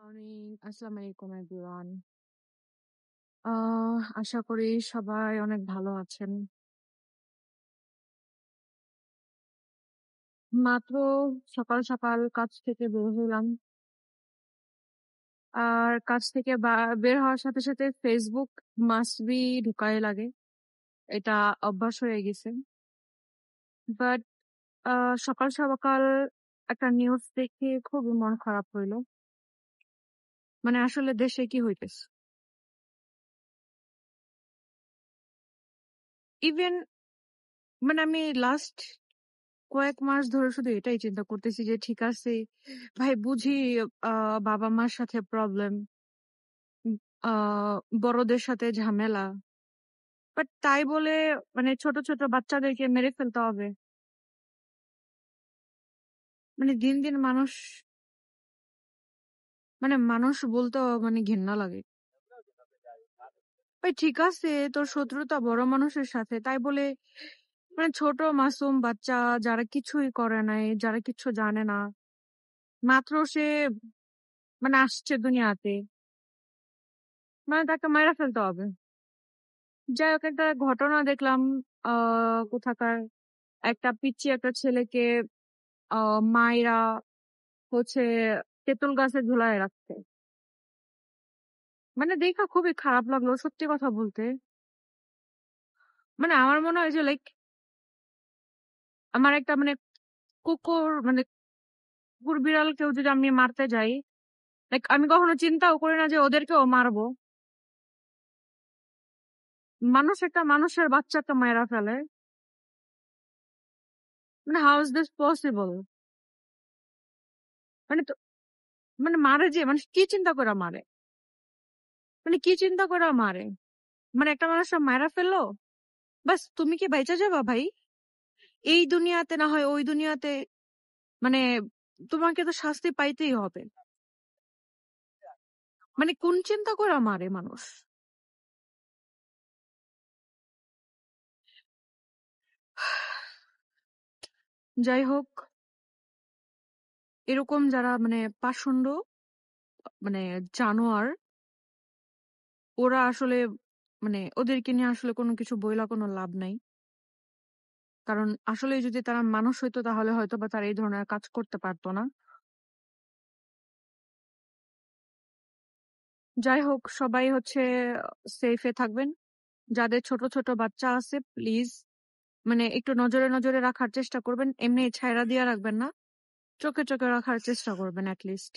Morning, আসসালামু আলাইকুম everyone. আশা করি সবাই অনেক ভালো আছেন। মাত্র সকাল সকাল কাজ থেকে বের হলাম। আর কাজ থেকে বের হওয়ার সাথে সাথে ফেসবুক মাস্ট বি ঢুকাই লাগে। এটা অভ্যাস হয়ে গেছে। বাট সকাল সকাল একটা নিউজ দেখে খুবই মন খারাপ হইলো। মানে আসলে দেশে কি হইতেছে? ইভেন মানে আমি লাস্ট কয়েক মাস ধরে শুধু এটাই চিন্তা করতেছি যে ঠিক আছে ভাই, বুঝি বাবা মার সাথে প্রবলেম, বড়দের সাথে ঝামেলা, বাট তাই বলে মানে ছোট ছোট বাচ্চাদেরকে মেরে ফেলতে হবে? মানে দিন দিন মানুষ, মানে মানুষ বলতেও মানে ঘেন্না লাগে। ভাই ঠিক আছে, তোর শত্রুতা বড় মানুষের সাথে, তাই বলে মানে ছোট মাসুম বাচ্চা যারা কিছুই করে নাই, যারা কিছু জানে না, মাত্র সে মানে আসছে দুনিয়াতে, মানে তাকে মেরে ফেলতে হবে? যাই হোক, একটা ঘটনা দেখলাম। কোথাকার একটা পিচ্চি একটা ছেলেকে মায়েরা হচ্ছে তেঁতুল গাছে ঝুলায় রাখছে। মানে দেখা খুবই খারাপ লাগলো সত্যি কথা বলতে। মানে আমার মনে হয় যে লাইক আমার একটা মানে কুকুর, মানে কুকুর বিড়াল কেউ যদি আমি মারতে যাই, লাইক আমি কখনো চিন্তাও করি না যে ওদেরকেও মারবো। মানুষ একটা মানুষের বাচ্চাকে মায়েরা ফেলে, মানে হাউ ইজ দিস পসিবল? মানে তো মানে মারে যে মানুষ কি চিন্তা করে মারে? মানে কি চিন্তা করে মারে? মানে একটা মানুষ মায়েরা ফেললো, বাস তুমি কি বাইচা যাবা ভাই? এই দুনিয়াতে না হয় ওই দুনিয়াতে, মানে তোমাকে তো শাস্তি পাইতেই হবে। মানে কোন চিন্তা করে মারে মানুষ? যাই হোক, এরকম যারা মানে পাষণ্ড, মানে জানোয়ার, ওরা আসলে মানে ওদেরকে নিয়ে আসলে কোনো কিছু বইলা কোনো লাভ নাই। কারণ আসলে যদি তারা মানুষ হইতো তাহলে হয়তো বা তারা এই ধরনের কাজ করতে পারতো না। যাই হোক, সবাই হচ্ছে সেফে থাকবেন। যাদের ছোট ছোট বাচ্চা আছে প্লিজ মানে একটু নজরে নজরে রাখার চেষ্টা করবেন। এমনি ছাইড়া দিয়ে রাখবেন না, চোখে চোখে রাখার চেষ্টা করবেন অ্যাটলিস্ট।